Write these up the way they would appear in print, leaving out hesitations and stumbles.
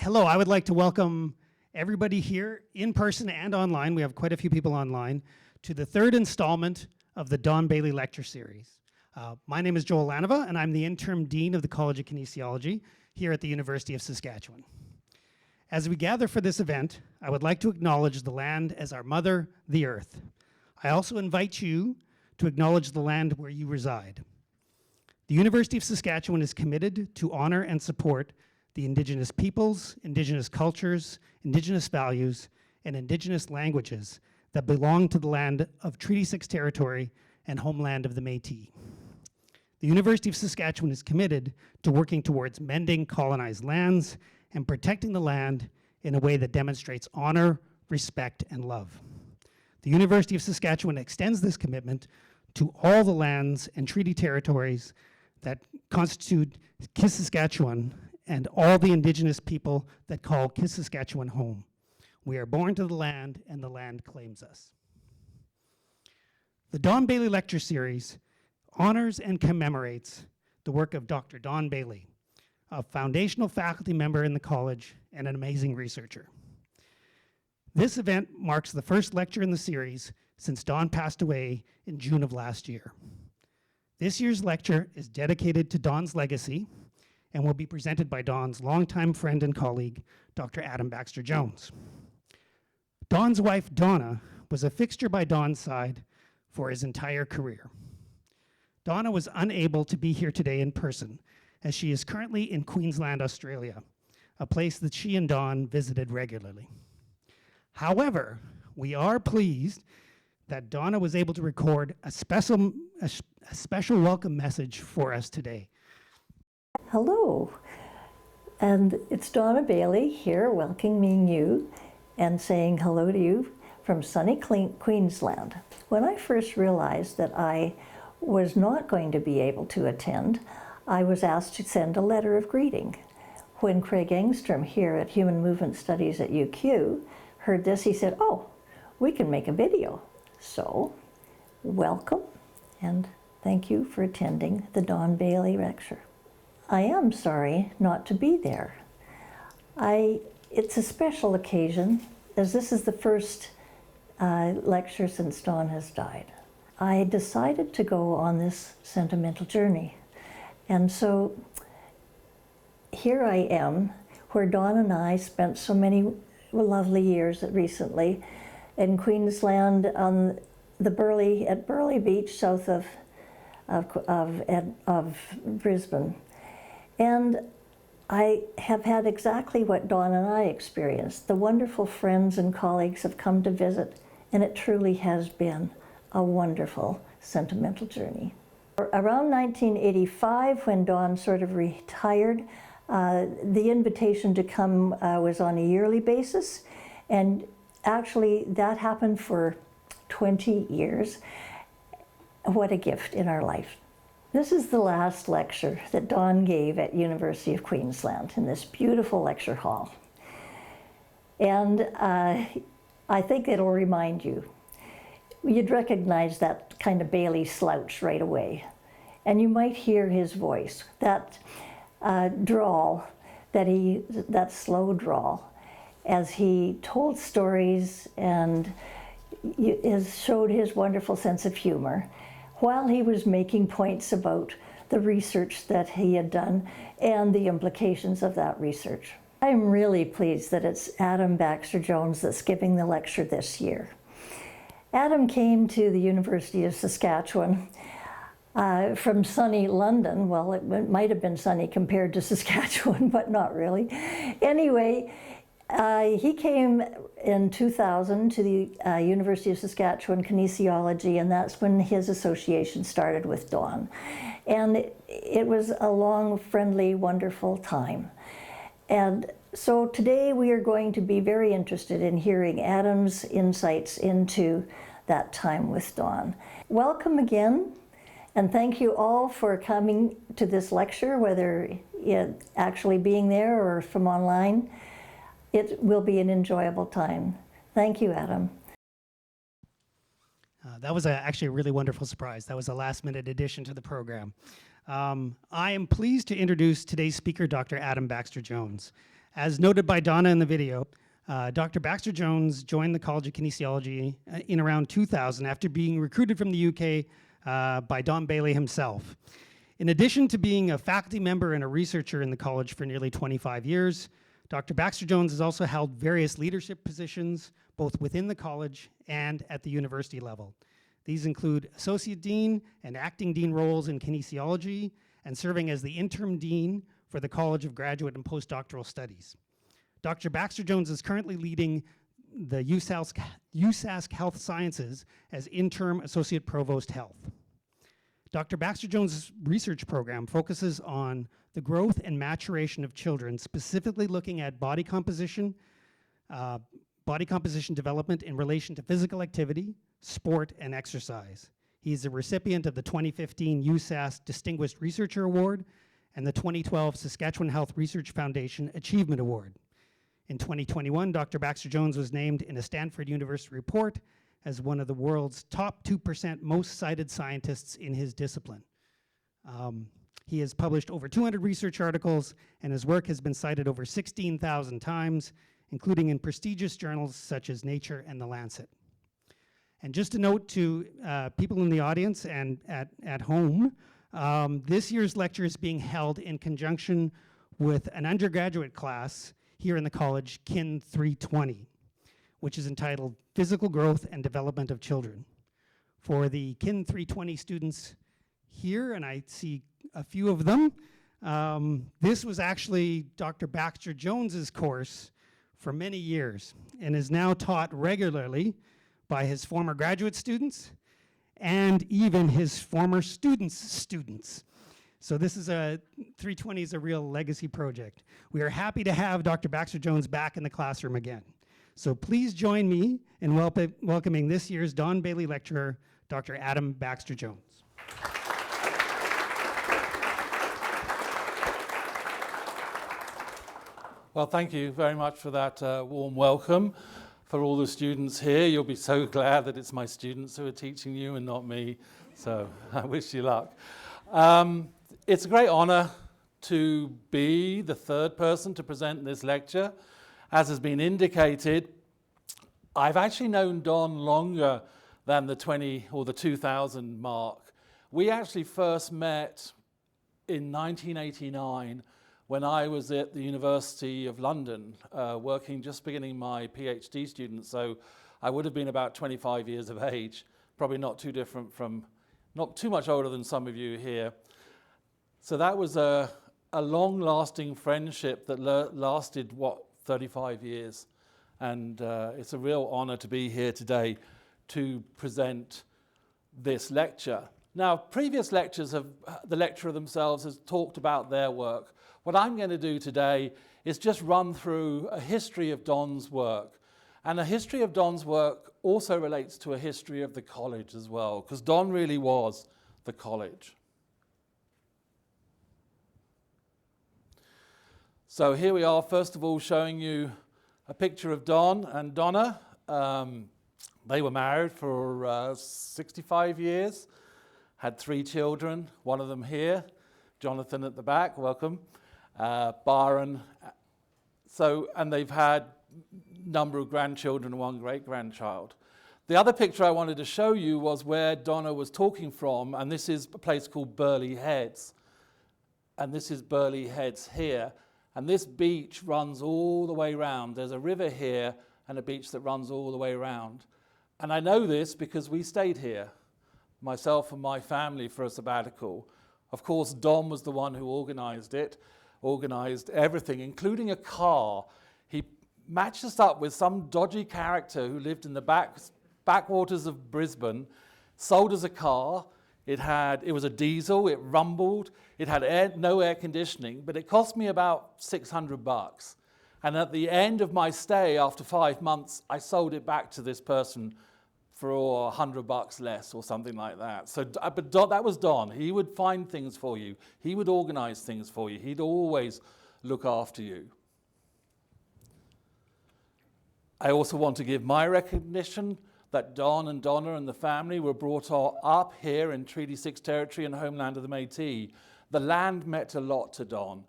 Hello, I would like to welcome everybody here in person and online. We have quite a few people online to the third installment of the Don Bailey Lecture Series. My name is Joel Lanova, and I'm the Interim Dean of the College of Kinesiology here at the University of Saskatchewan. As we gather for this event, I would like to acknowledge the land as our mother, the earth. I also invite you to acknowledge the land where you reside. The University of Saskatchewan is committed to honor and support the Indigenous peoples, Indigenous cultures, Indigenous values, and Indigenous languages that belong to the land of Treaty 6 territory and homeland of the Métis. The University of Saskatchewan is committed to working towards mending colonized lands and protecting the land in a way that demonstrates honor, respect, and love. The University of Saskatchewan extends this commitment to all the lands and treaty territories that constitute Saskatchewan and all the Indigenous people that call Saskatchewan home. We are born to the land, and the land claims us. The Don Bailey Lecture Series honors and commemorates the work of Dr. Don Bailey, a foundational faculty member in the college and an amazing researcher. This event marks the first lecture in the series since Don passed away in June of last year. This year's lecture is dedicated to Don's legacy and will be presented by Don's longtime friend and colleague, Dr. Adam Baxter Jones. Don's wife, Donna, was a fixture by Don's side for his entire career. Donna was unable to be here today in person, as she is currently in Queensland, Australia, a place that she and Don visited regularly. However, we are pleased that Donna was able to record a special welcome message for us today. Hello, and it's Donna Bailey here welcoming you and saying hello to you from sunny Queensland. When I first realized that I was not going to be able to attend, I was asked to send a letter of greeting. When Craig Engstrom here at Human Movement Studies at UQ heard this, he said, "Oh, we can make a video." So, welcome, and thank you for attending the Don Bailey lecture. I am sorry not to be there. It's a special occasion, as this is the first lecture since Don has died. I decided to go on this sentimental journey. And so here I am, where Don and I spent so many lovely years recently in Queensland on the Burleigh Beach, south of Brisbane. And I have had exactly what Don and I experienced. The wonderful friends and colleagues have come to visit, and it truly has been a wonderful sentimental journey. Around 1985, when Don sort of retired, the invitation to come was on a yearly basis, and actually that happened for 20 years. What a gift in our life. This is the last lecture that Don gave at University of Queensland in this beautiful lecture hall. And I think it'll remind you. You'd recognize that kind of Bailey slouch right away. And you might hear his voice, that drawl, that slow drawl, as he told stories and showed his wonderful sense of humor, while he was making points about the research that he had done and the implications of that research. I'm really pleased that it's Adam Baxter Jones that's giving the lecture this year. Adam came to the University of Saskatchewan from sunny London. Well, it might have been sunny compared to Saskatchewan, but not really. Anyway, he came in 2000 to the University of Saskatchewan Kinesiology, and that's when his association started with Don. And it was a long, friendly, wonderful time. And so today we are going to be very interested in hearing Adam's insights into that time with Don. Welcome again, and thank you all for coming to this lecture, whether actually being there or from online. It will be an enjoyable time. Thank you, Adam. That was actually a really wonderful surprise. That was a last-minute addition to the program. I am pleased to introduce today's speaker, Dr. Adam Baxter Jones. As noted by Donna in the video, Dr. Baxter Jones joined the College of Kinesiology in around 2000 after being recruited from the UK by Don Bailey himself. In addition to being a faculty member and a researcher in the college for nearly 25 years, Dr. Baxter Jones has also held various leadership positions, both within the college and at the university level. These include Associate Dean and Acting Dean roles in kinesiology and serving as the Interim Dean for the College of Graduate and Postdoctoral Studies. Dr. Baxter Jones is currently leading the USask Health Sciences as Interim Associate Provost Health. Dr. Baxter Jones' research program focuses on the growth and maturation of children, specifically looking at body composition development in relation to physical activity, sport, and exercise. He is a recipient of the 2015 USask Distinguished Researcher Award and the 2012 Saskatchewan Health Research Foundation Achievement Award. In 2021, Dr. Baxter Jones was named in a Stanford University report as one of the world's top 2% most cited scientists in his discipline. He has published over 200 research articles, and his work has been cited over 16,000 times, including in prestigious journals such as Nature and The Lancet. And just a note to people in the audience and at home, this year's lecture is being held in conjunction with an undergraduate class here in the college, Kin 320, which is entitled Physical Growth and Development of Children. For the Kin 320 students here, and I see a few of them, this was actually Dr. Baxter Jones's course for many years and is now taught regularly by his former graduate students and even his former students' students. So this is 320 is a real legacy project. We are happy to have Dr. Baxter Jones back in the classroom again. So please join me in welcoming this year's Don Bailey lecturer, Dr. Adam Baxter Jones. Well, thank you very much for that warm welcome. For all the students here, you'll be so glad that it's my students who are teaching you and not me. So I wish you luck. It's a great honor to be the third person to present this lecture. As has been indicated, I've actually known Don longer than the 2000 mark. We actually first met in 1989 when I was at the University of London, just beginning my PhD student. So I would have been about 25 years of age, probably not too much older than some of you here. So that was a long-lasting friendship that lasted, 35 years. And it's a real honor to be here today to present this lecture. Now, previous lectures the lecturer themselves has talked about their work. What I'm going to do today is just run through a history of Don's work. And a history of Don's work also relates to a history of the college as well, because Don really was the college. So here we are, first of all, showing you a picture of Don and Donna. They were married for 65 years, had 3 children, one of them here, Jonathan at the back, welcome, Byron. And they've had a number of grandchildren and 1 great-grandchild. The other picture I wanted to show you was where Donna was talking from, and this is a place called Burleigh Heads. And this is Burleigh Heads here. And this beach runs all the way around. There's a river here and a beach that runs all the way around. And I know this because we stayed here, myself and my family, for a sabbatical. Of course, Don was the one who organized everything, including a car. He matched us up with some dodgy character who lived in the backwaters of Brisbane, sold us a car. It was a diesel, it rumbled, it had no air conditioning, but it cost me about $600. And at the end of my stay, after 5 months, I sold it back to this person for $100 less or something like that. So, but that was Don. He would find things for you. He would organize things for you. He'd always look after you. I also want to give my recognition that Don and Donna and the family were brought up here in Treaty 6 territory and homeland of the Métis. The land meant a lot to Don.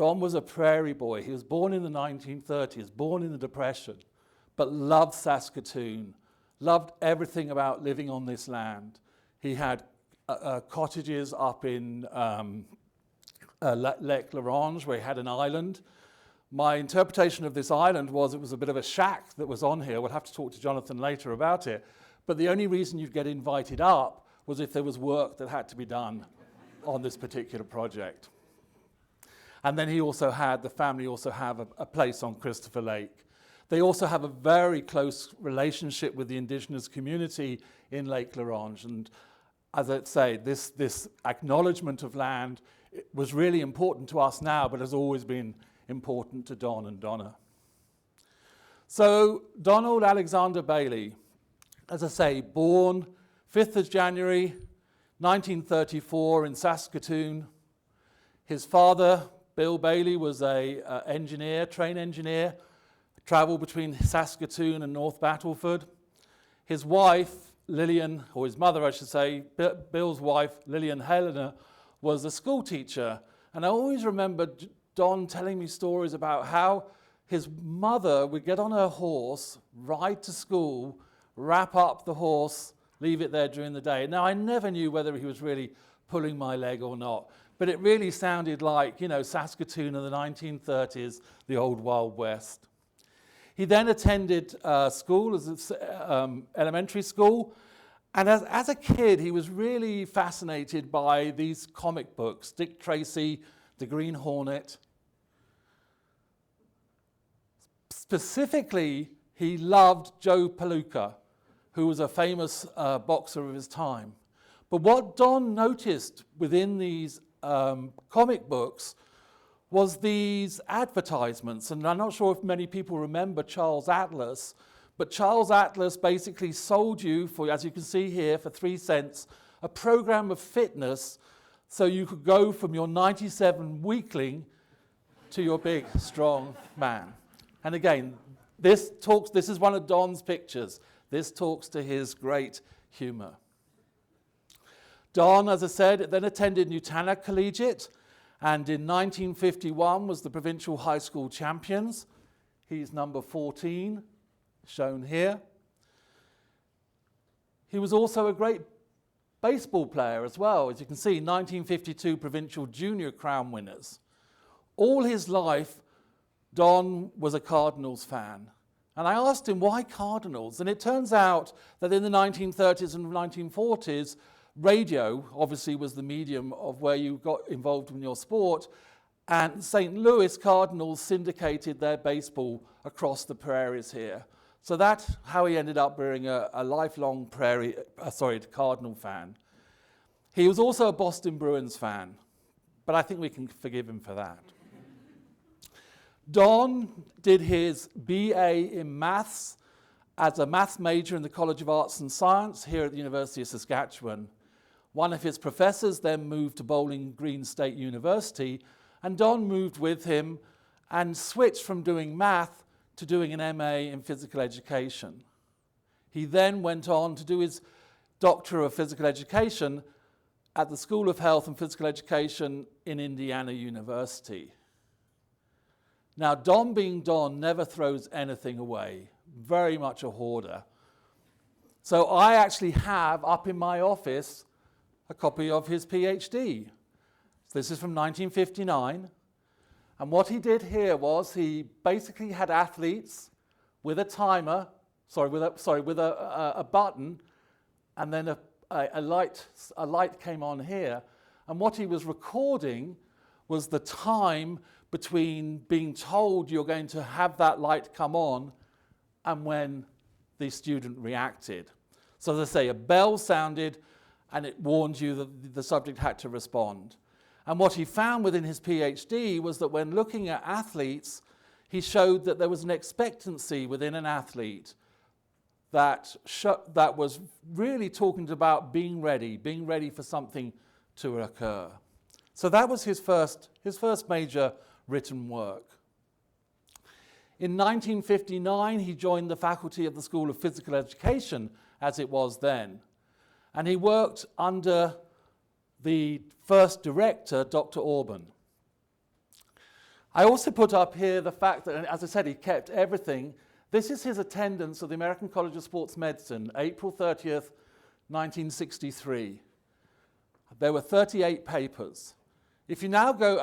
Don was a prairie boy. He was born in the 1930s, born in the Depression, but loved Saskatoon, loved everything about living on this land. He had cottages up in Lake L'Orange, where he had an island. My interpretation of this island was it was a bit of a shack that was on here. We'll have to talk to Jonathan later about it. But the only reason you'd get invited up was if there was work that had to be done on this particular project. And then the family also have a place on Christopher Lake. They also have a very close relationship with the indigenous community in Lake L'Orange. And as I say, this acknowledgement of land was really important to us now, but has always been important to Don and Donna. So Donald Alexander Bailey, as I say, born 5th of January 1934 in Saskatoon. His father, Bill Bailey, was a train engineer, traveled between Saskatoon and North Battleford. His wife, Lillian, or his mother, I should say, Bill's wife, Lillian Helena, was a school teacher. And I always remember Don telling me stories about how his mother would get on her horse, ride to school, wrap up the horse, leave it there during the day. Now, I never knew whether he was really pulling my leg or not, but it really sounded like, Saskatoon in the 1930s, the old Wild West. He then attended school, as elementary school, and as a kid, he was really fascinated by these comic books, Dick Tracy, The Green Hornet. Specifically, he loved Joe Palooka, who was a famous boxer of his time. But what Don noticed within these comic books was these advertisements. And I'm not sure if many people remember Charles Atlas, but Charles Atlas basically sold you, for, as you can see here, for 3 cents, a program of fitness so you could go from your 97 weakling to your big, strong man. And again, this is one of Don's pictures. This talks to his great humor. Don, as I said, then attended Newtana Collegiate, and in 1951 was the provincial high school champions. He's number 14, shown here. He was also a great baseball player as well. As you can see, 1952 provincial junior crown winners. All his life, Don was a Cardinals fan. And I asked him, why Cardinals? And it turns out that in the 1930s and 1940s, radio obviously was the medium of where you got involved in your sport, and St. Louis Cardinals syndicated their baseball across the prairies here. So that's how he ended up being a lifelong Cardinal fan. He was also a Boston Bruins fan, but I think we can forgive him for that. Don did his BA in maths as a maths major in the College of Arts and Science here at the University of Saskatchewan. One of his professors then moved to Bowling Green State University, and Don moved with him and switched from doing math to doing an MA in physical education. He then went on to do his Doctor of Physical Education at the School of Health and Physical Education in Indiana University. Now, Don being Don never throws anything away, very much a hoarder. So I actually have up in my office a copy of his PhD. This is from 1959. And what he did here was he basically had athletes with a timer, with a button, and then a light came on here. And what he was recording was the time between being told you're going to have that light come on and when the student reacted. So as I say, a bell sounded and it warned you that the subject had to respond. And what he found within his PhD was that when looking at athletes, he showed that there was an expectancy within an athlete that was really talking about being ready for something to occur. So that was his first major written work. In 1959, he joined the faculty of the School of Physical Education, as it was then. And he worked under the first director, Dr. Orban. I also put up here the fact that, as I said, he kept everything. This is his attendance of the American College of Sports Medicine, April 30th, 1963. There were 38 papers. If you now go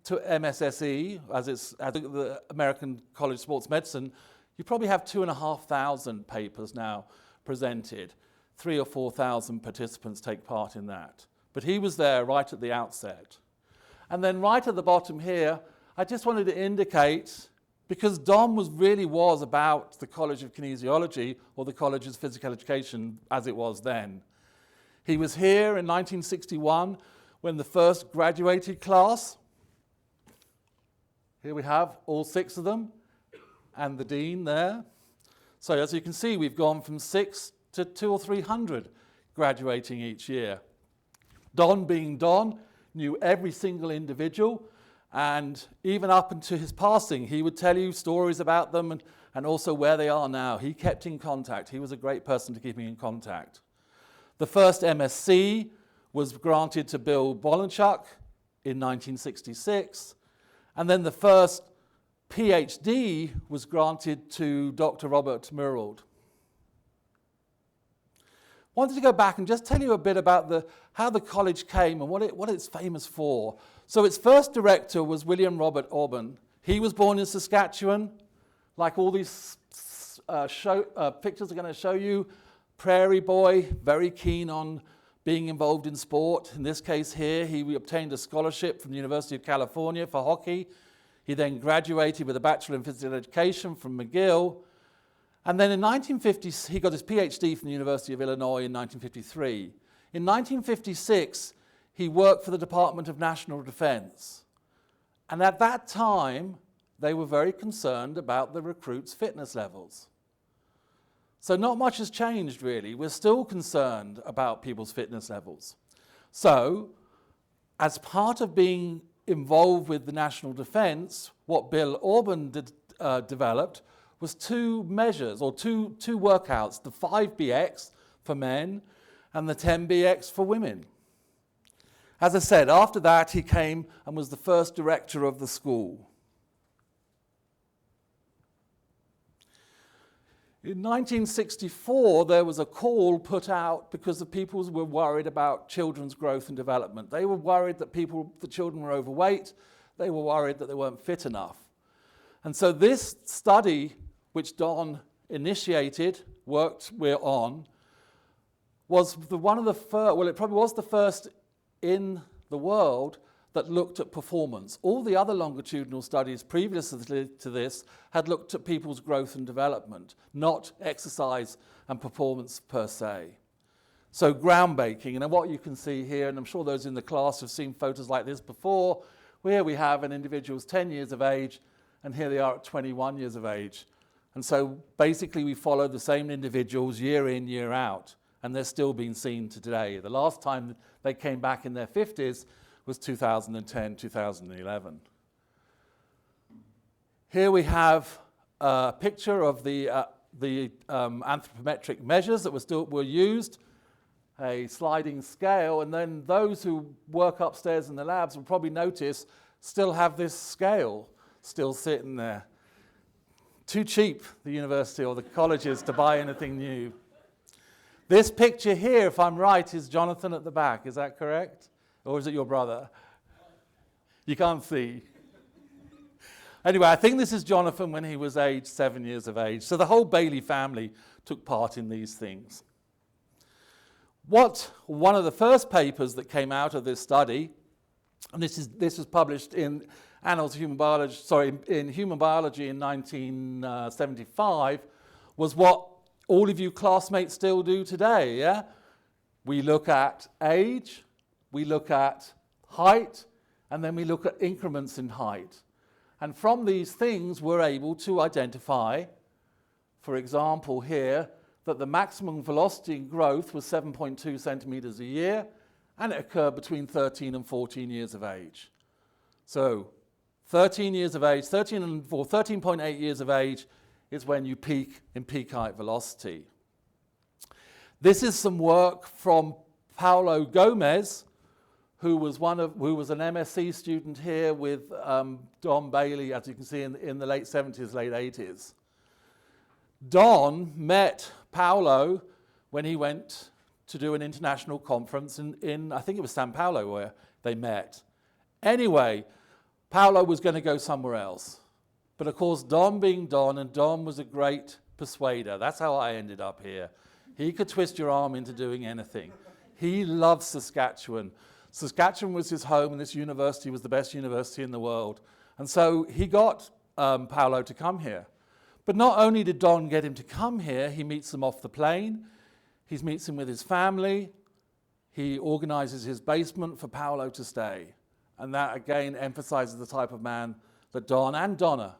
to MSSE, as the American College of Sports Medicine, you probably have 2,500 papers now presented. 3,000 or 4,000 participants take part in that. But he was there right at the outset. And then right at the bottom here, I just wanted to indicate, because Don really was about the College of Kinesiology, or the College's physical education as it was then. He was here in 1961 when the first graduated class, here we have all 6 of them, and the dean there. So as you can see, we've gone from 6 to 200 or 300 graduating each year. Don, being Don, knew every single individual, and even up until his passing, he would tell you stories about them and also where they are now. He kept in contact. He was a great person to keep in contact. The first MSc was granted to Bill Bolenchuk in 1966, and then the first PhD was granted to Dr. Robert Murrald. Wanted to go back and just tell you a bit about how the college came and what it's famous for. So its first director was William Robert Auburn. He was born in Saskatchewan, like all these pictures are going to show you. Prairie boy, very keen on being involved in sport. In this case here, he obtained a scholarship from the University of California for hockey. He then graduated with a Bachelor in Physical Education from McGill. And then in 1950, he got his PhD from the University of Illinois in 1953. In 1956, he worked for the Department of National Defense. And at that time, they were very concerned about the recruits' fitness levels. So not much has changed, really. We're still concerned about people's fitness levels. So, as part of being involved with the national defense, what Bill Auburn developed was 2 measures, or two workouts, the 5BX for men and the 10BX for women. As I said, after that he came and was the first director of the school. In 1964, there was a call put out because the people were worried about children's growth and development. They were worried that the children were overweight. They were worried that they weren't fit enough. And so this study, which Don initiated, worked on, was one of the first, well, it probably was the first in the world that looked at performance. All the other longitudinal studies previous to this had looked at people's growth and development, not exercise and performance per se. So groundbreaking, and what you can see here, and I'm sure those in the class have seen photos like this before, here we have an individual's 10 years of age, and here they are at 21 years of age. And so basically we follow the same individuals year in, year out, and they're still being seen today. The last time they came back in their 50s was 2010, 2011. Here we have a picture of the anthropometric measures that were used, a sliding scale, and then those who work upstairs in the labs will probably notice still have this scale still sitting there. Too cheap, the university or the colleges, to buy anything new. This picture here, if I'm right, is Jonathan at the back. Is that correct? Or is it your brother? You can't see. Anyway, I think this is Jonathan when he was 7 years of age. So the whole Bailey family took part in these things. One of the first papers that came out of this study, and this was published in Annals of Human Biology, in Human Biology in 1975, was what all of you classmates still do today, yeah? We look at age, we look at height, and then we look at increments in height. And from these things, we're able to identify, for example here, that the maximum velocity in growth was 7.2 centimeters a year, and it occurred between 13 and 14 years of age. So 13 years of age, 13.8 years of age is when you peak in peak height velocity. This is some work from Paulo Gomez, who was an MSc student here with Don Bailey, as you can see, in the late 70s, late 80s. Don met Paulo when he went to do an international conference in I think it was Sao Paulo where they met. Anyway, Paulo was going to go somewhere else. But of course, Don being Don, and Don was a great persuader. That's how I ended up here. He could twist your arm into doing anything. He loved Saskatchewan. Saskatchewan was his home, and this university was the best university in the world. And so he got Paulo to come here. But not only did Don get him to come here, he meets him off the plane. He meets him with his family. He organizes his basement for Paulo to stay. And that, again, emphasizes the type of man that Don and Donna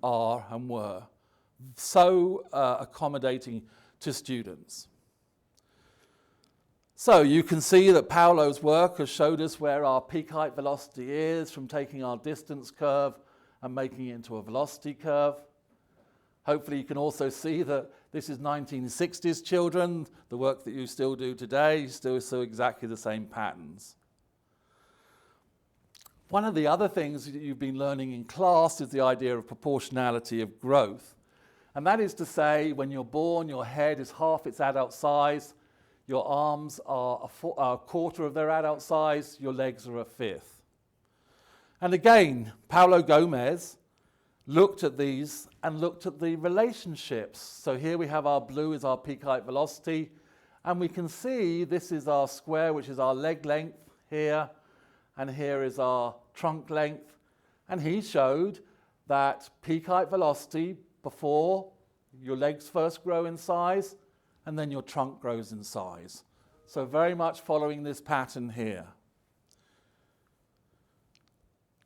are and were. So accommodating to students. So you can see that Paulo's work has showed us where our peak height velocity is from taking our distance curve and making it into a velocity curve. Hopefully you can also see that this is 1960s children, the work that you still do today, you still saw exactly the same patterns. One of the other things that you've been learning in class is the idea of proportionality of growth. And that is to say, when you're born, your head is half its adult size, your arms are a quarter of their adult size, your legs are a fifth. And again, Paulo Gomez looked at these and looked at the relationships. So here we have our blue is our peak height velocity, and we can see this is our square, which is our leg length here, and here is our trunk length. And he showed that peak height velocity before your legs first grow in size, and then your trunk grows in size. So very much following this pattern here.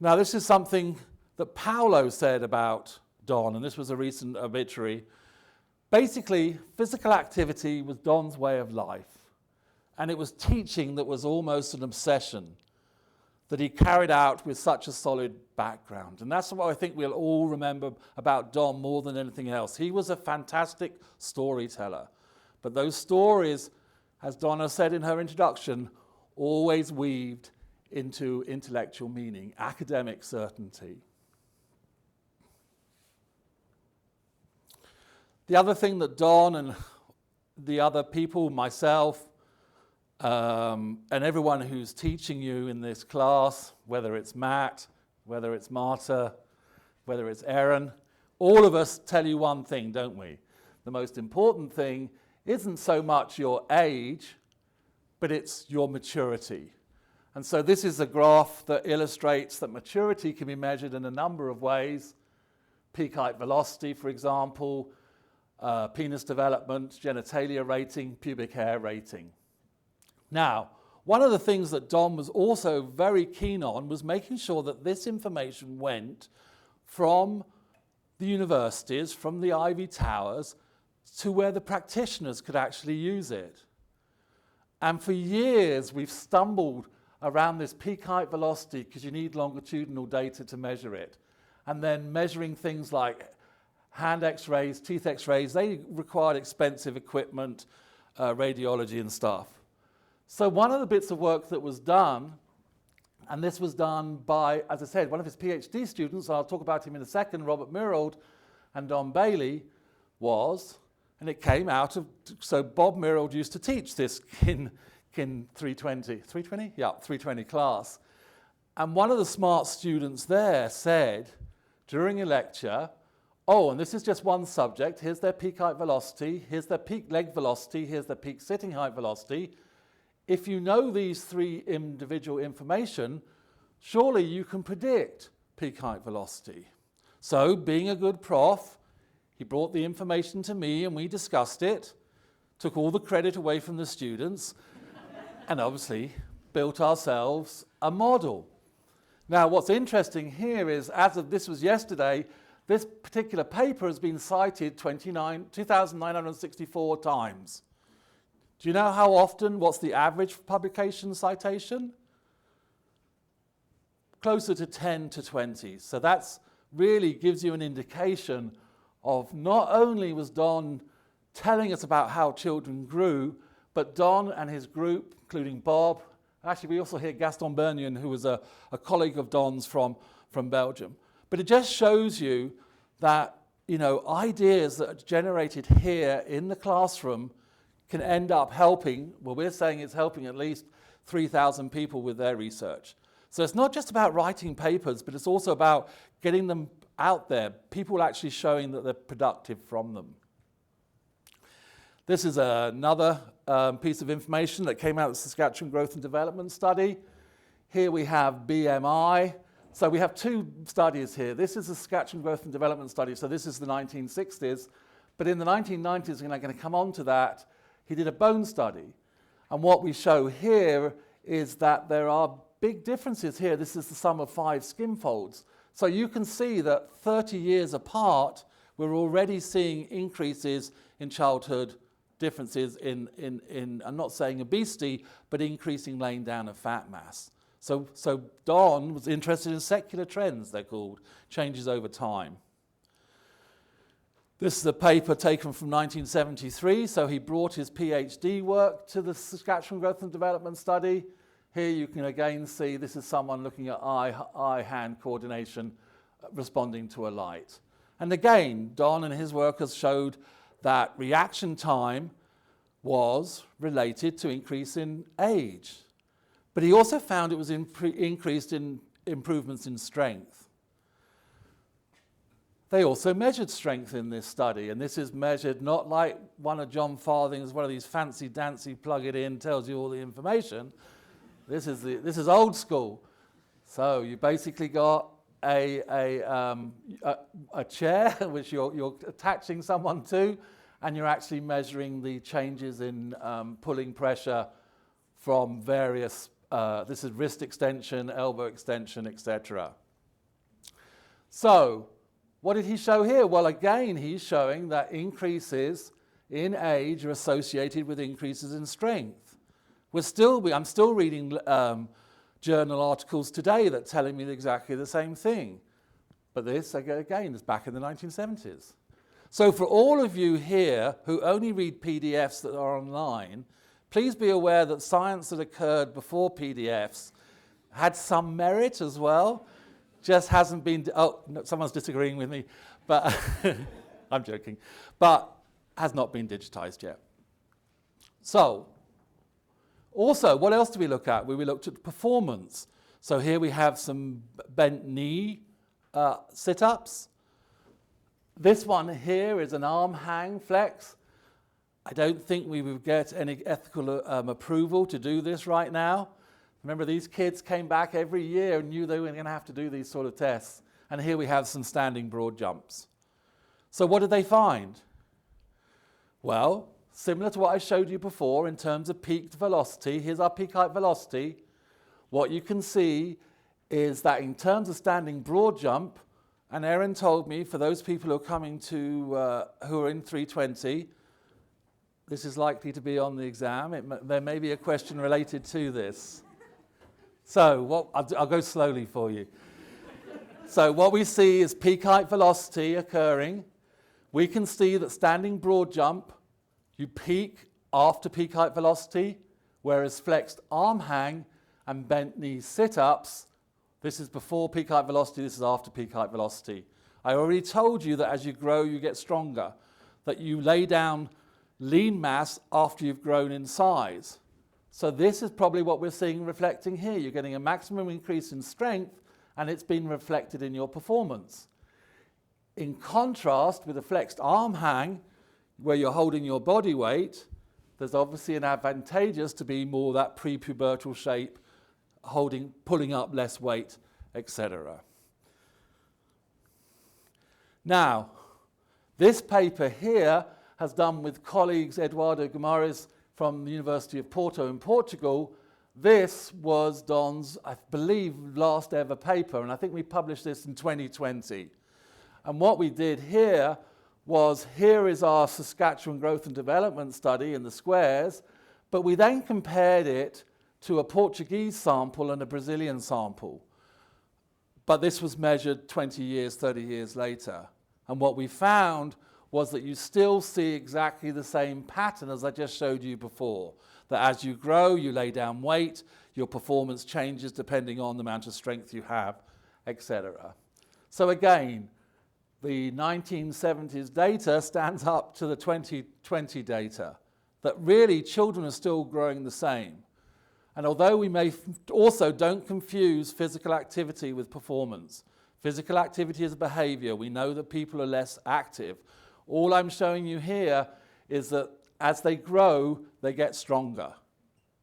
Now this is something that Paulo said about Don, and this was a recent obituary. Basically, physical activity was Don's way of life, and it was teaching that was almost an obsession that he carried out with such a solid background. And that's what I think we'll all remember about Don more than anything else. He was a fantastic storyteller, but those stories, as Donna said in her introduction, always weaved into intellectual meaning, academic certainty. The other thing that Don and the other people, myself, and everyone who's teaching you in this class, whether it's Matt, whether it's Marta, whether it's Aaron, all of us tell you one thing, don't we? The most important thing isn't so much your age, but it's your maturity. And so this is a graph that illustrates that maturity can be measured in a number of ways. Peak height velocity, for example, penis development, genitalia rating, pubic hair rating. Now, one of the things that Don was also very keen on was making sure that this information went from the universities, from the Ivy Towers, to where the practitioners could actually use it. And for years, we've stumbled around this peak height velocity because you need longitudinal data to measure it. And then measuring things like hand x-rays, teeth x-rays, they required expensive equipment, radiology and stuff. So one of the bits of work that was done, and this was done by, as I said, one of his PhD students, I'll talk about him in a second, Robert Mirold and Don Bailey, was, and it came out of, so Bob Mirold used to teach this in 320? Yeah, 320 class. And one of the smart students there said, during a lecture, oh, and this is just one subject, here's their peak height velocity, here's their peak leg velocity, here's their peak sitting height velocity. If you know these three individual information, surely you can predict peak height velocity. So, being a good prof, he brought the information to me and we discussed it, took all the credit away from the students, and obviously built ourselves a model. Now, what's interesting here is, as of this was yesterday, this particular paper has been cited 2,964 times. Do you know how often, what's the average publication citation? Closer to 10 to 20. So that's really gives you an indication of not only was Don telling us about how children grew, but Don and his group, including Bob Actually, we also hear Gaston Bernion, who was a colleague of Don's from Belgium. But it just shows you that, you know, ideas that are generated here in the classroom can end up helping, well, we're saying it's helping at least 3,000 people with their research. So it's not just about writing papers, but it's also about getting them out there, people actually showing that they're productive from them. This is another piece of information that came out of the Saskatchewan Growth and Development Study. Here we have BMI. So we have two studies here. This is the Saskatchewan Growth and Development Study, so this is the 1960s. But in the 1990s, and I'm going to come on to that, he did a bone study. And what we show here is that there are big differences here. This is the sum of 5 skin folds. So you can see that 30 years apart, we're already seeing increases in childhood differences in I'm not saying obesity, but increasing laying down of fat mass. So Don was interested in secular trends, they're called, changes over time. This is a paper taken from 1973, so he brought his PhD work to the Saskatchewan Growth and Development Study. Here you can again see this is someone looking at eye-hand coordination responding to a light. And again, Don and his workers showed that reaction time was related to increase in age. But he also found it was increased in improvements in strength. They also measured strength in this study, and this is measured not like one of John Farthing's, one of these fancy-dancy plug it in, tells you all the information. This is old school. So you basically got a chair which you're attaching someone to, and you're actually measuring the changes in pulling pressure from various, this is wrist extension, elbow extension, etc. So what did he show here? Well, again, he's showing that increases in age are associated with increases in strength. I'm still reading journal articles today that are telling me exactly the same thing. But this, again, is back in the 1970s. So for all of you here who only read PDFs that are online, please be aware that science that occurred before PDFs had some merit as well. Just hasn't been, oh, no, someone's disagreeing with me, but I'm joking, but has not been digitized yet. So, also, what else do we look at? We looked at performance. So here we have some bent knee sit-ups. This one here is an arm hang flex. I don't think we would get any ethical approval to do this right now. Remember, these kids came back every year and knew they were going to have to do these sort of tests. And here we have some standing broad jumps. So what did they find? Well, similar to what I showed you before in terms of peak velocity, here's our peak height velocity. What you can see is that in terms of standing broad jump, and Erin told me for those people who are coming to, who are in 320, this is likely to be on the exam. There may be a question related to this. So I'll go slowly for you. So what we see is peak height velocity occurring. We can see that standing broad jump, you peak after peak height velocity, whereas flexed arm hang and bent knee sit-ups, this is before peak height velocity, this is after peak height velocity. I already told you that as you grow, you get stronger, that you lay down lean mass after you've grown in size. So this is probably what we're seeing reflecting here. You're getting a maximum increase in strength, and it's been reflected in your performance. In contrast with a flexed arm hang, where you're holding your body weight, there's obviously an advantageous to be more that prepubertal shape, pulling up less weight, etc. Now, this paper here has done with colleagues Eduardo Guimarães from the University of Porto in Portugal. This was Don's, I believe, last ever paper, and I think we published this in 2020. And what we did here was, here is our Saskatchewan Growth and Development Study in the squares, but we then compared it to a Portuguese sample and a Brazilian sample. But this was measured 20 years, 30 years later. And what we found was that you still see exactly the same pattern as I just showed you before. That as you grow, you lay down weight, your performance changes depending on the amount of strength you have, etc. So again, the 1970s data stands up to the 2020 data, that really children are still growing the same. And although we may also don't confuse physical activity with performance. Physical activity is a behavior. We know that people are less active. All I'm showing you here is that as they grow, they get stronger.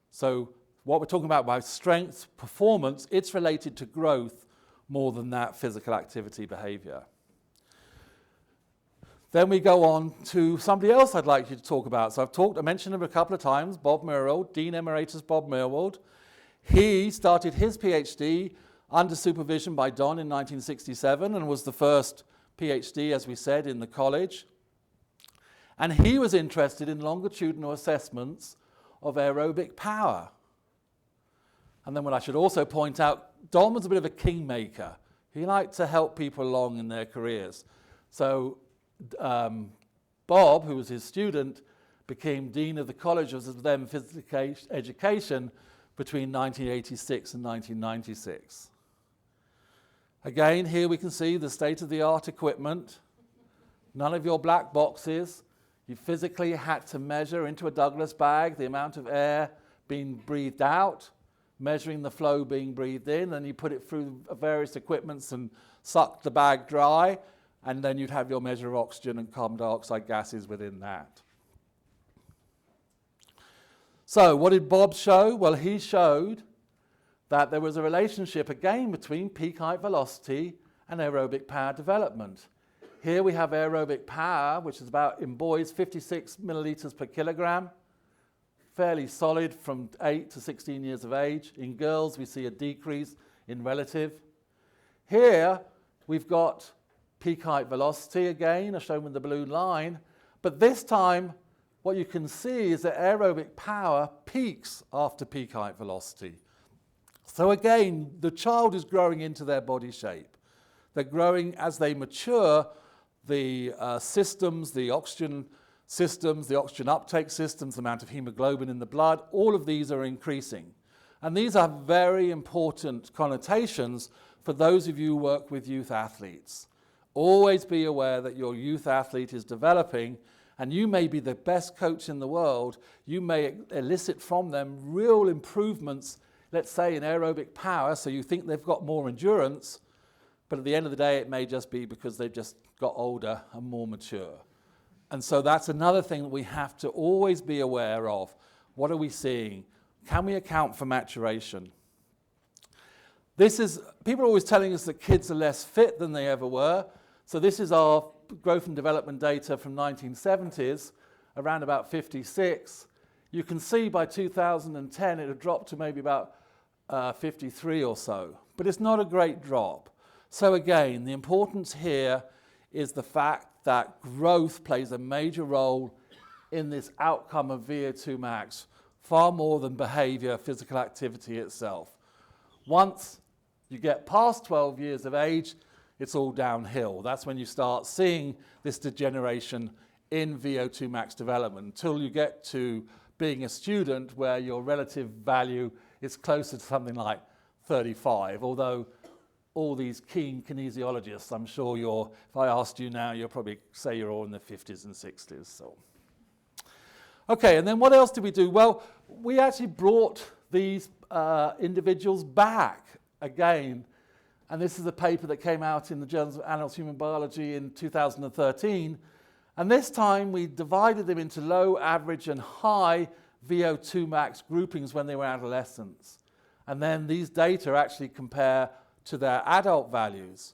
So what we're talking about by strength, performance, it's related to growth more than that physical activity behavior. Then we go on to somebody else I'd like you to talk about. So I mentioned him a couple of times, Bob Meerwald, Dean Emeritus Bob Meerwald. He started his PhD under supervision by Don in 1967 and was the first PhD, as we said, in the college. And he was interested in longitudinal assessments of aerobic power. And then what I should also point out, Don was a bit of a kingmaker. He liked to help people along in their careers. So Bob, who was his student, became Dean of the College of then Physical Education between 1986 and 1996. Again, here we can see the state-of-the-art equipment. None of your black boxes. You physically had to measure into a Douglas bag the amount of air being breathed out, measuring the flow being breathed in, and you put it through various equipments and suck the bag dry, and then you'd have your measure of oxygen and carbon dioxide gases within that. So what did Bob show? Well, he showed that there was a relationship again between peak height velocity and aerobic power development. Here we have aerobic power, which is about, in boys, 56 milliliters per kilogram, fairly solid from 8 to 16 years of age. In girls, we see a decrease in relative. Here, we've got peak height velocity again, as shown with the blue line, but this time, what you can see is that aerobic power peaks after peak height velocity. So again, the child is growing into their body shape. They're growing as they mature. The systems, the oxygen systems, the oxygen uptake systems, the amount of hemoglobin in the blood, all of these are increasing. And these are very important connotations for those of you who work with youth athletes. Always be aware that your youth athlete is developing, and you may be the best coach in the world. You may elicit from them real improvements, let's say in aerobic power, so you think they've got more endurance, but at the end of the day, it may just be because they've just got older and more mature. And so that's another thing that we have to always be aware of. What are we seeing? Can we account for maturation? People are always telling us that kids are less fit than they ever were. So this is our growth and development data from 1970s, around about 56. You can see by 2010 it had dropped to maybe about 53 or so. But it's not a great drop. So again, the importance here is the fact that growth plays a major role in this outcome of VO2 max, far more than behavior, physical activity itself. Once you get past 12 years of age, it's all downhill. That's when you start seeing this degeneration in VO2 max development until you get to being a student where your relative value is closer to something like 35, although all these keen kinesiologists, I'm sure if I asked you now, you'll probably say you're all in the 50s and 60s. So. Okay, and then what else did we do? Well, we actually brought these individuals back again. And this is a paper that came out in the Journal of Annals of Human Biology in 2013. And this time we divided them into low, average, and high VO2 max groupings when they were adolescents. And then these data actually compare to their adult values.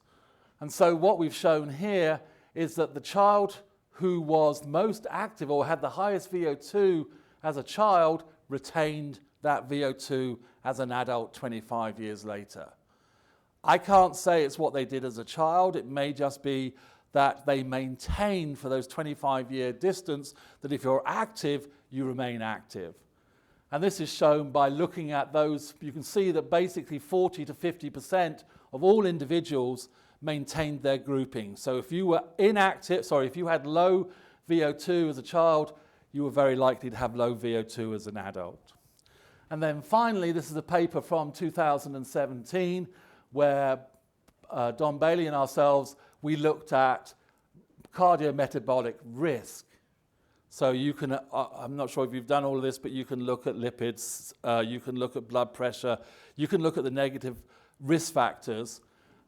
And so what we've shown here is that the child who was most active or had the highest VO2 as a child retained that VO2 as an adult 25 years later. I can't say it's what they did as a child. It may just be that they maintain for those 25-year distance that if you're active, you remain active. And this is shown by looking at those. You can see that basically 40 to 50% of all individuals maintained their grouping. So if you were if you had low VO2 as a child, you were very likely to have low VO2 as an adult. And then finally, this is a paper from 2017 where Don Bailey and ourselves, we looked at cardiometabolic risk. So you can, I'm not sure if you've done all of this, but you can look at lipids, you can look at blood pressure, you can look at the negative risk factors.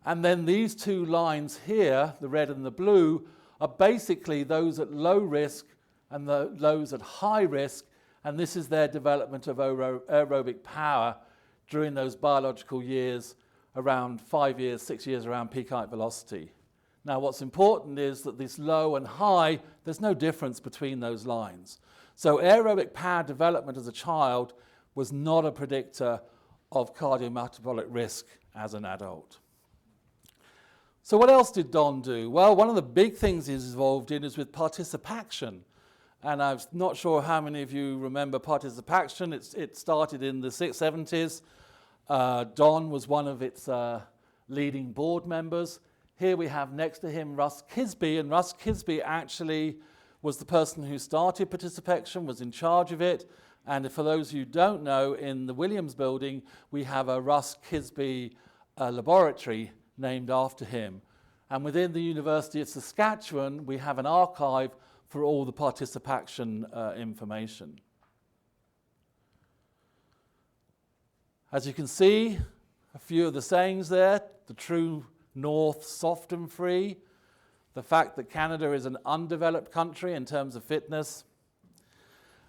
And then these two lines here, the red and the blue, are basically those at low risk and those at high risk, and this is their development of aerobic power during those biological years, around 5 years, 6 years around peak height velocity. Now what's important is that this low and high, there's no difference between those lines. So aerobic power development as a child was not a predictor of cardiometabolic risk as an adult. So what else did Don do? Well, one of the big things he's involved in is with participation. And I'm not sure how many of you remember participation. It started in the 70s. Don was one of its leading board members. Here we have next to him Russ Kisby, and Russ Kisby actually was the person who started participation, was in charge of it. And for those who don't know, in the Williams building, we have a Russ Kisby laboratory named after him. And within the University of Saskatchewan, we have an archive for all the participation information. As you can see, a few of the sayings there: the true north, soft and free, the fact that Canada is an undeveloped country in terms of fitness.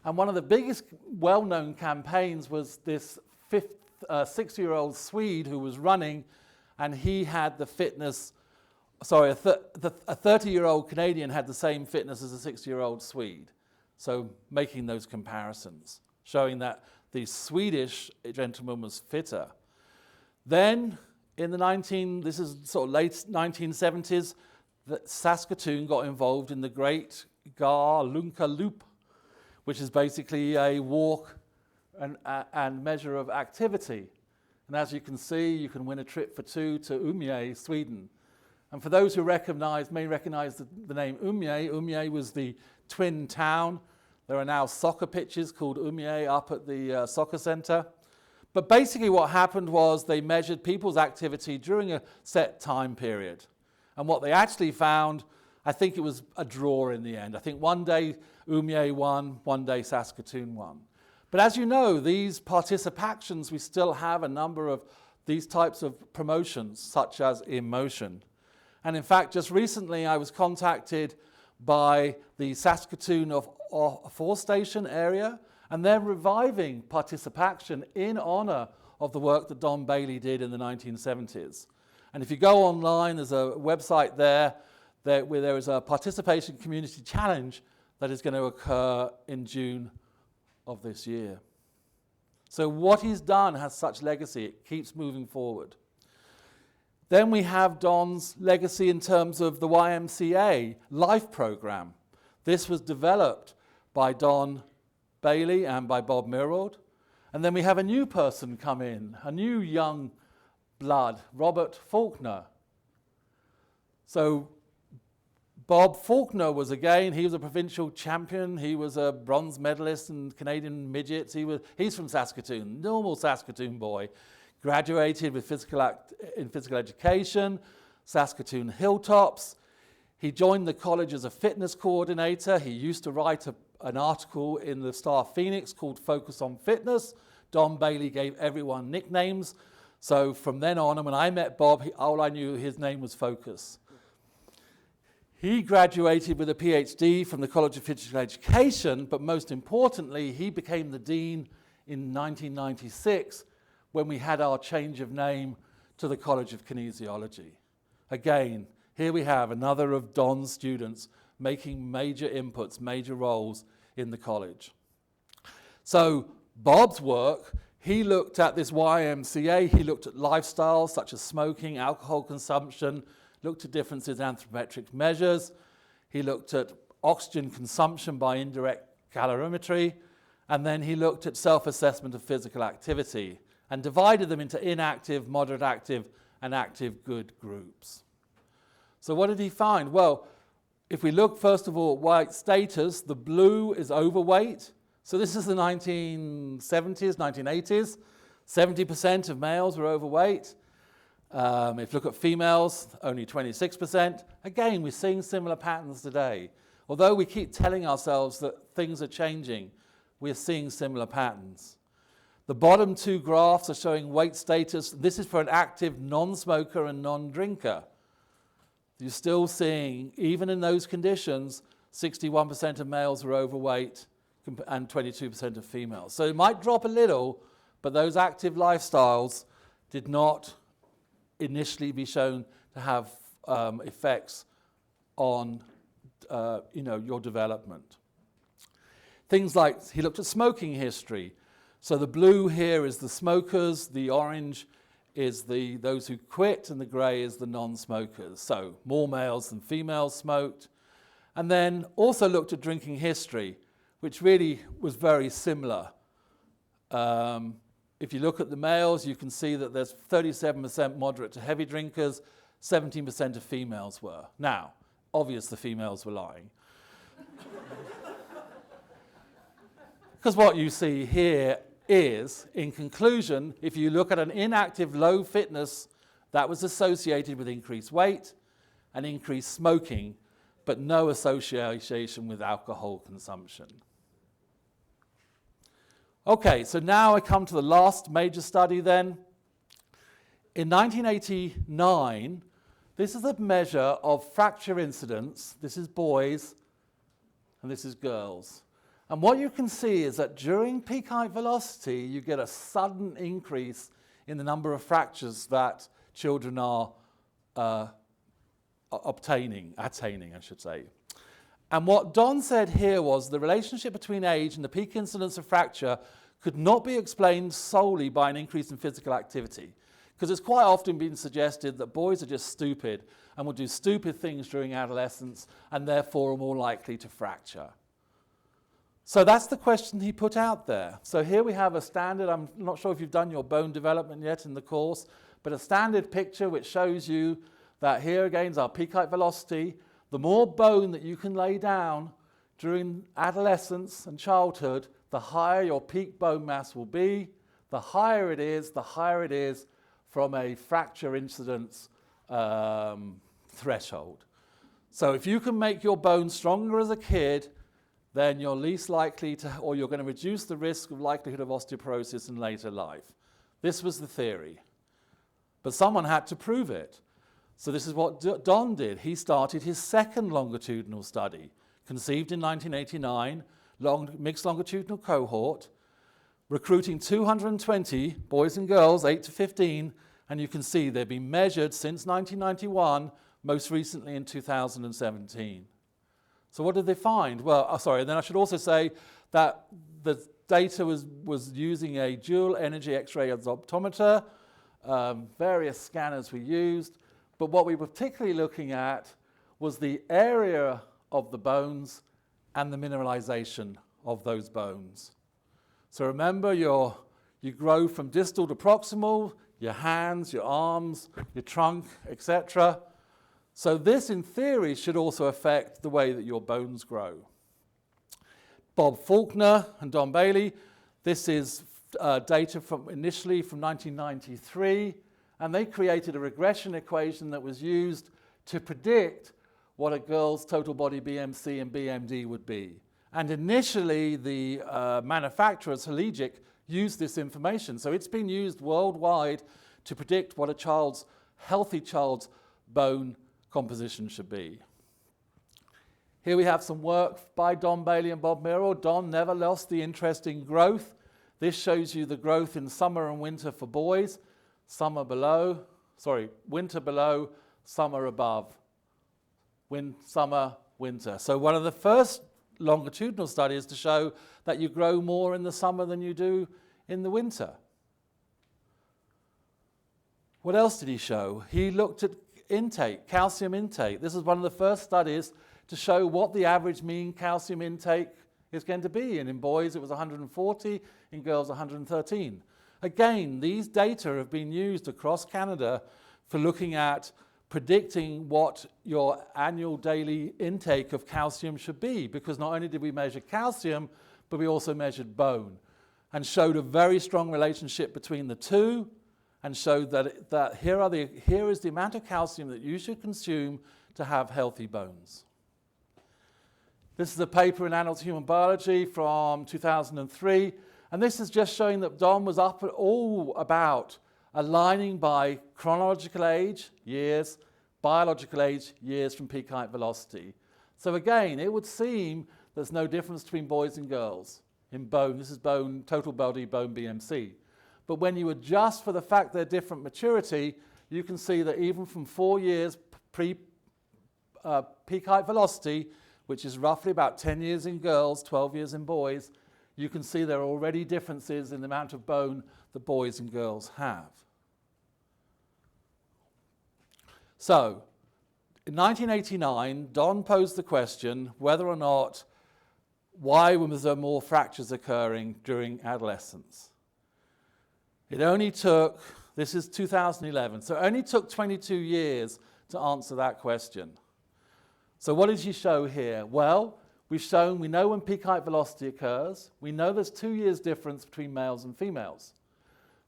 And one of the biggest well-known campaigns was this 6-year-old Swede who was running, and he had the fitness, sorry, a 30-year-old Canadian had the same fitness as a 6-year-old Swede. So making those comparisons, showing that the Swedish gentleman was fitter. Then in the this is sort of late 1970s, that Saskatoon got involved in the Great Garlunka Loop, which is basically a walk and measure of activity. And as you can see, you can win a trip for 2 to Umeå, Sweden. And for those who may recognize the name Umeå was the twin town. There are now soccer pitches called Umeå up at the soccer center. But basically what happened was they measured people's activity during a set time period. And what they actually found, I think it was a draw in the end. I think one day Umeå won, one day Saskatoon won. But as you know, these participations, we still have a number of these types of promotions, such as Emotion. And in fact, just recently I was contacted by the Saskatoon Force Station area, and they're reviving participation in honor of the work that Don Bailey did in the 1970s. And if you go online, there's a website there where there is a participation community challenge that is going to occur in June of this year. So what he's done has such legacy, it keeps moving forward. Then we have Don's legacy in terms of the YMCA Life program. This was developed by Don Bailey and by Bob Mirrold. And then we have a new person come in, a new young blood, Robert Faulkner. So Bob Faulkner was he was a provincial champion. He was a bronze medalist in Canadian midgets. He's from Saskatoon, normal Saskatoon boy. Graduated with in physical education, Saskatoon Hilltops. He joined the college as a fitness coordinator. He used to write an article in the Star Phoenix called Focus on Fitness. Don Bailey gave everyone nicknames. So from then on, and when I met Bob, all I knew his name was Focus. He graduated with a PhD from the College of Physical Education, but most importantly, he became the dean in 1996 when we had our change of name to the College of Kinesiology. Again, here we have another of Don's students making major inputs, major roles in the college. So Bob's work, he looked at this YMCA, he looked at lifestyles such as smoking, alcohol consumption, looked at differences in anthropometric measures, he looked at oxygen consumption by indirect calorimetry, and then he looked at self-assessment of physical activity and divided them into inactive, moderate active, and active good groups. So what did he find? Well, if we look first of all at white status, the blue is overweight, So this is the 1970s, 1980s. 70% of males were overweight. If you look at females, only 26%. Again, we're seeing similar patterns today. Although we keep telling ourselves that things are changing, we're seeing similar patterns. The bottom two graphs are showing weight status. This is for an active non-smoker and non-drinker. You're still seeing, even in those conditions, 61% of males were overweight and 22% of females. So it might drop a little, but those active lifestyles did not initially be shown to have effects on your development. Things like, he looked at smoking history. So the blue here is the smokers, the orange is those who quit, and the grey is the non-smokers. So more males than females smoked. And then also looked at drinking history, which really was very similar. If you look at the males, you can see that there's 37% moderate to heavy drinkers, 17% of females were. Now, obvious the females were lying. Because what you see here is, in conclusion, if you look at an inactive low fitness, that was associated with increased weight and increased smoking, but no association with alcohol consumption. Okay, so now I come to the last major study then. In 1989, this is a measure of fracture incidence. This is boys and this is girls. And what you can see is that during peak height velocity, you get a sudden increase in the number of fractures that children are attaining, I should say. And what Don said here was the relationship between age and the peak incidence of fracture could not be explained solely by an increase in physical activity. Because it's quite often been suggested that boys are just stupid and will do stupid things during adolescence and therefore are more likely to fracture. So that's the question he put out there. So here we have a standard, I'm not sure if you've done your bone development yet in the course, but a standard picture which shows you that here again is our peak height velocity. The more bone that you can lay down during adolescence and childhood, the higher your peak bone mass will be. The higher it is from a fracture incidence threshold. So if you can make your bone stronger as a kid, then you're least likely to, or you're going to reduce the risk of likelihood of osteoporosis in later life. This was the theory. But someone had to prove it. So this is what Don did. He started his second longitudinal study, conceived in 1989, mixed longitudinal cohort, recruiting 220 boys and girls, 8 to 15, and you can see they've been measured since 1991, most recently in 2017. So what did they find? Well, and then I should also say that the data was using a dual energy X-ray absorptometer, various scanners we used, but what we were particularly looking at was the area of the bones and the mineralization of those bones. So remember, you grow from distal to proximal, your hands, your arms, your trunk, etc. So this, in theory, should also affect the way that your bones grow. Bob Faulkner and Don Bailey, this is data initially from 1993, and they created a regression equation that was used to predict what a girl's total body BMC and BMD would be. And initially, the manufacturers, Hologic, used this information. So it's been used worldwide to predict what a healthy child's bone composition should be. Here we have some work by Don Bailey and Bob Merrill. Don never lost the interest in growth. This shows you the growth in summer and winter for boys. Winter below, summer above. Summer, winter. So one of the first longitudinal studies to show that you grow more in the summer than you do in the winter. What else did he show? He looked at intake, calcium intake. This is one of the first studies to show what the average mean calcium intake is going to be. And in boys, it was 140, in girls, 113. Again, these data have been used across Canada for looking at predicting what your annual daily intake of calcium should be, because not only did we measure calcium, but we also measured bone and showed a very strong relationship between the two, and showed that here is the amount of calcium that you should consume to have healthy bones. This is a paper in Annals of Human Biology from 2003, and this is just showing that Don was up at all about aligning by chronological age, years, biological age, years from peak height velocity. So again, it would seem there's no difference between boys and girls in bone. This is bone, total body bone BMC. But when you adjust for the fact they're different maturity, you can see that even from 4 years pre peak height velocity, which is roughly about 10 years in girls, 12 years in boys, you can see there are already differences in the amount of bone that boys and girls have. So, in 1989, Don posed the question whether or not, why was there more fractures occurring during adolescence? It only took, this is 2011, so it only took 22 years to answer that question. So what did he show here? Well, we've shown, we know when peak height velocity occurs, we know there's 2 years difference between males and females.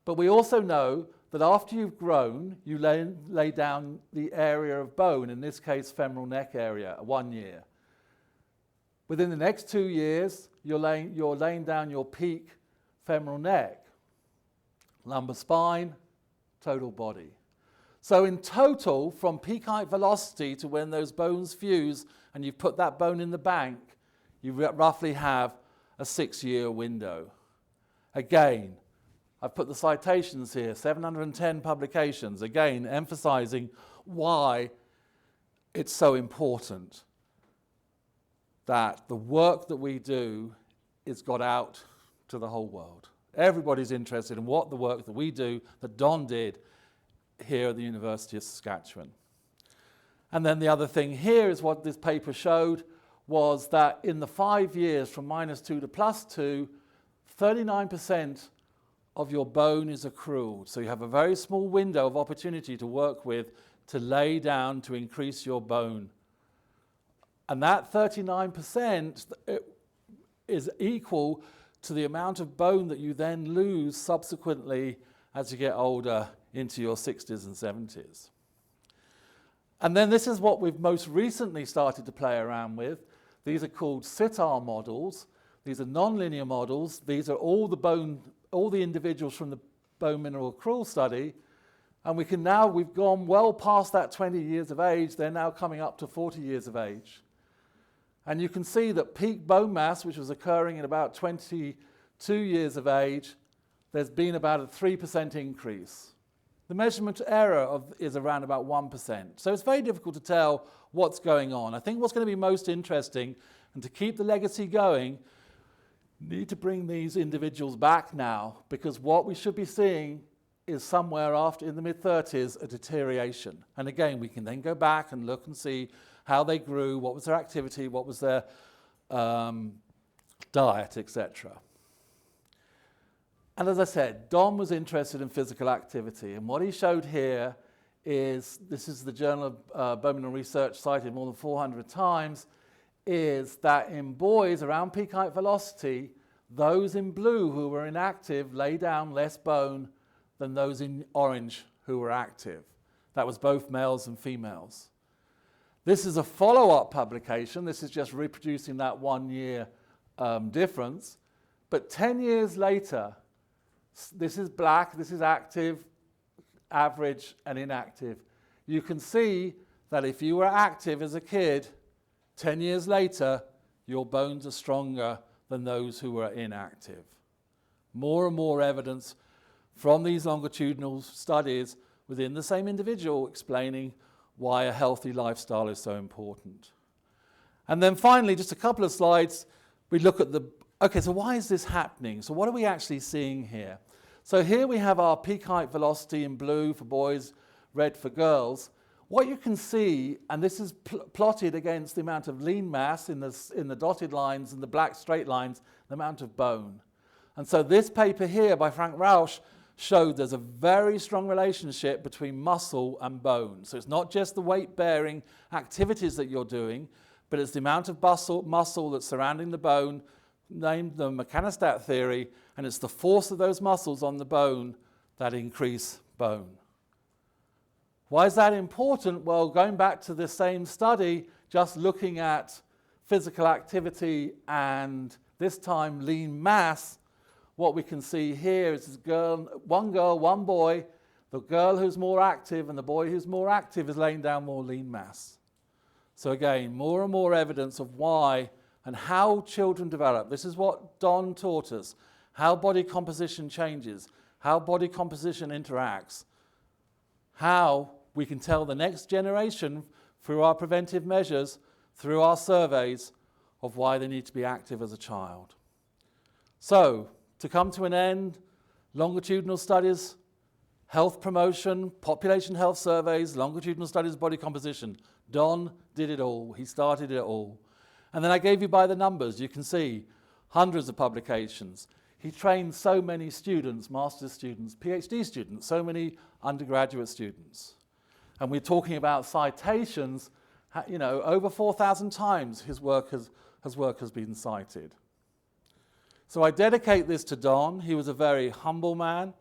But we also know that after you've grown, you lay down the area of bone, in this case femoral neck area, 1 year. Within the next 2 years, you're laying down your peak femoral neck, lumbar spine, total body. So in total, from peak height velocity to when those bones fuse and you've put that bone in the bank, you roughly have a 6-year window. Again, I've put the citations here, 710 publications, again emphasizing why it's so important that the work that we do is got out to the whole world. Everybody's interested in what the work that we do, that Don did here at the University of Saskatchewan. And then the other thing here is what this paper showed was that in the 5 years from -2 to +2, 39% of your bone is accrued. So you have a very small window of opportunity to work with to lay down to increase your bone. And that 39% is equal to the amount of bone that you then lose subsequently as you get older into your 60s and 70s. And then this is what we've most recently started to play around with. These are called CITAR models. These are nonlinear models. These are all the individuals from the bone mineral accrual study. And we've gone well past that 20 years of age. They're now coming up to 40 years of age. And you can see that peak bone mass, which was occurring at about 22 years of age, there's been about a 3% increase. The measurement error is around about 1%. So it's very difficult to tell what's going on. I think what's going to be most interesting, and to keep the legacy going, need to bring these individuals back now, because what we should be seeing is somewhere after, in the mid-30s, a deterioration. And again, we can then go back and look and see how they grew, what was their activity, what was their diet, etc. And as I said, Don was interested in physical activity, and what he showed here is, this is the Journal of Bone Mineral Research cited more than 400 times, is that in boys around peak height velocity, those in blue who were inactive lay down less bone than those in orange who were active. That was both males and females. This is a follow-up publication. This is just reproducing that 1 year difference. But 10 years later, this is black, this is active, average, and inactive. You can see that if you were active as a kid, 10 years later, your bones are stronger than those who were inactive. More and more evidence from these longitudinal studies within the same individual explaining why a healthy lifestyle is so important. And then finally, just a couple of slides, we look at okay, so why is this happening? So what are we actually seeing here? So here we have our peak height velocity in blue for boys, red for girls. What you can see, and this is plotted against the amount of lean mass in the dotted lines and the black straight lines, the amount of bone. And so this paper here by Frank Rausch showed there's a very strong relationship between muscle and bone. So it's not just the weight-bearing activities that you're doing, but it's the amount of muscle that's surrounding the bone named the mechanostat theory, and it's the force of those muscles on the bone that increase bone. Why is that important? Well, going back to the same study, just looking at physical activity and this time lean mass, what we can see here is one girl, one boy. The girl who's more active and the boy who's more active is laying down more lean mass. So again, more and more evidence of why and how children develop. This is what Don taught us, how body composition changes, how body composition interacts, how we can tell the next generation through our preventive measures, through our surveys, of why they need to be active as a child. So, to come to an end, longitudinal studies, health promotion, population health surveys, longitudinal studies, body composition. Don did it all. He started it all. And then I gave you by the numbers. You can see hundreds of publications. He trained so many students, master's students, PhD students, so many undergraduate students. And we're talking about citations, you know, over 4,000 times his work has been cited. So I dedicate this to Don. He was a very humble man.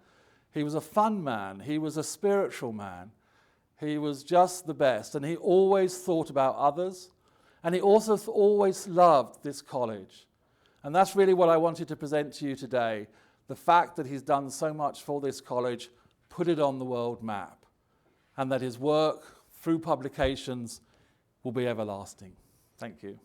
He was a fun man. He was a spiritual man. He was just the best. And he always thought about others. And he also always loved this college. And that's really what I wanted to present to you today. The fact that he's done so much for this college, put it on the world map. And that his work through publications will be everlasting. Thank you.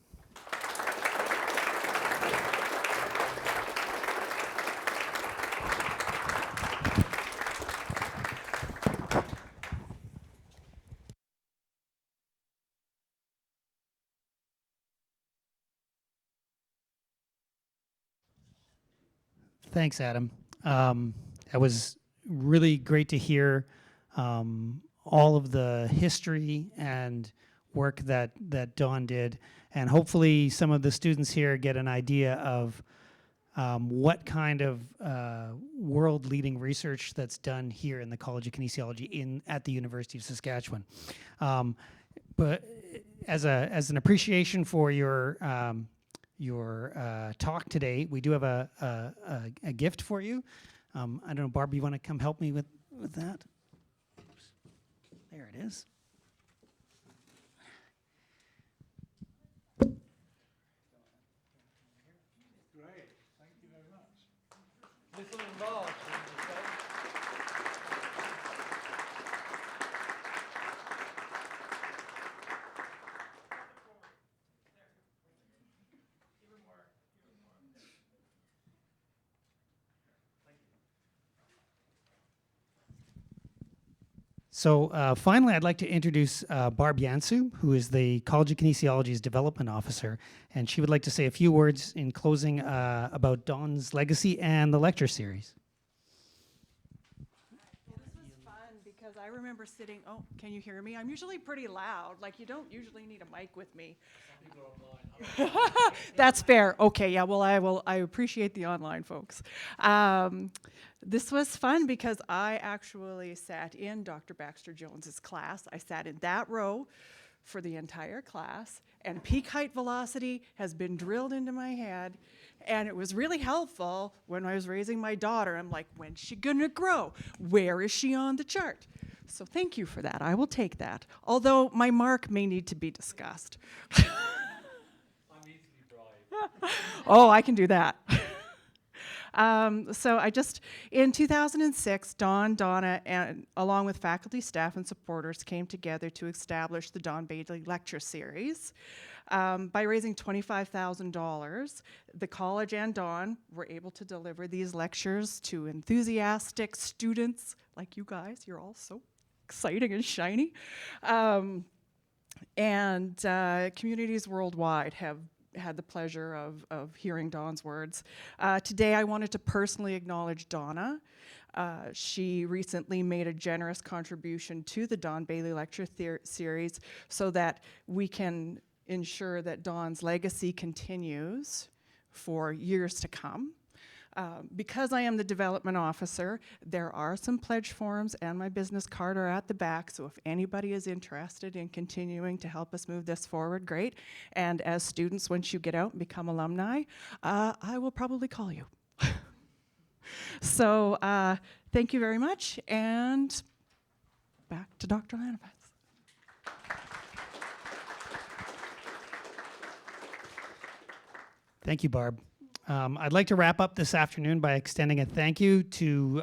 Thanks, Adam. That was really great to hear all of the history and work that Don did. And hopefully some of the students here get an idea of what kind of world-leading research that's done here in the College of Kinesiology at the University of Saskatchewan. But as an appreciation for your talk today, we do have a gift for you. I don't know, Barb, you want to come help me with that? Oops. There it is. Great, thank you very much. Little enlarged, wouldn't you say? So finally, I'd like to introduce Barb Yansu, who is the College of Kinesiology's Development Officer, and she would like to say a few words in closing about Don's legacy and the lecture series. Well, this was fun because I remember sitting, oh, can you hear me? I'm usually pretty loud, like you don't usually need a mic with me. Some people are online. That's fair. Okay, yeah, well, I appreciate the online folks. This was fun because I actually sat in Dr. Baxter Jones's class. I sat in that row for the entire class, and peak height velocity has been drilled into my head, and it was really helpful when I was raising my daughter. I'm like, when's she gonna grow? Where is she on the chart? So thank you for that. I will take that, although my mark may need to be discussed. I'm easily bribed. Oh, I can do that. So in 2006, Don, Donna, and along with faculty, staff, and supporters came together to establish the Don Bailey Lecture Series. By raising $25,000, the college and Don were able to deliver these lectures to enthusiastic students like you guys. You're all so exciting and shiny. And communities worldwide have had the pleasure of hearing Don's words. Today I wanted to personally acknowledge Donna. She recently made a generous contribution to the Don Bailey Lecture Series so that we can ensure that Don's legacy continues for years to come. Because I am the development officer, there are some pledge forms and my business card are at the back, so if anybody is interested in continuing to help us move this forward, great. And as students, once you get out and become alumni, I will probably call you. So thank you very much, and back to Dr. Lanavas. Thank you, Barb. I'd like to wrap up this afternoon by extending a thank you to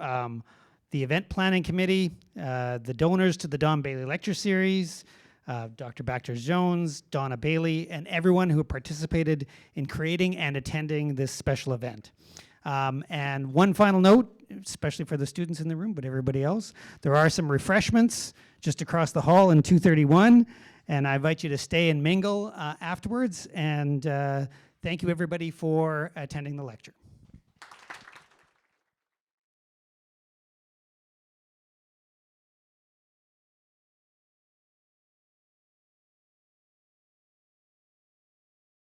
the Event Planning Committee, the donors to the Don Bailey Lecture Series, Dr. Baxter-Jones, Donna Bailey, and everyone who participated in creating and attending this special event. And one final note, especially for the students in the room, but everybody else, there are some refreshments just across the hall in 231, and I invite you to stay and mingle afterwards. And thank you, everybody, for attending the lecture.